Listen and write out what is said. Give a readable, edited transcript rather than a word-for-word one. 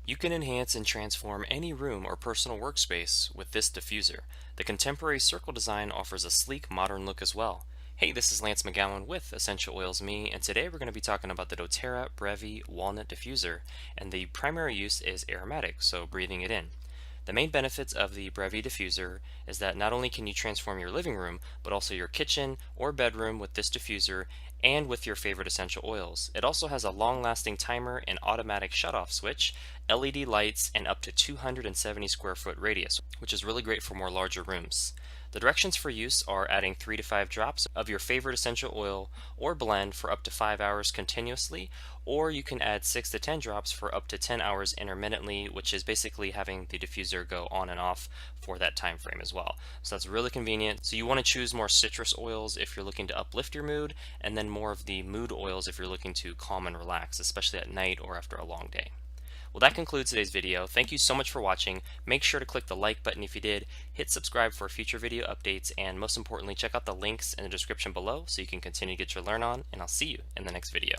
You can enhance and transform any room or personal workspace with this diffuser. The contemporary circle design offers a sleek, modern look as well. Hey, this is Lance McGowan with Essential Oils Me, and today we're going to be talking about the doTERRA Brevi Walnut Diffuser, and the primary use is aromatic, so breathing it in. The main benefits of the Brevi diffuser is that not only can you transform your living room, but also your kitchen or bedroom with this diffuser and with your favorite essential oils. It also has a long-lasting timer and automatic shut-off switch, LED lights, and up to 270 square foot radius, which is really great for more larger rooms. The directions for use are adding 3 to 5 drops of your favorite essential oil or blend for up to 5 hours continuously, or you can add 6 to 10 drops for up to 10 hours intermittently, which is basically having the diffuser go on and off for that time frame as well. So that's really convenient. So you want to choose more citrus oils if you're looking to uplift your mood, and then more of the mood oils if you're looking to calm and relax, especially at night or after a long day. Well, that concludes today's video. Thank you so much for watching. Make sure to click the like button if you did, hit subscribe for future video updates, and most importantly, check out the links in the description below so you can continue to get your learn on, and I'll see you in the next video.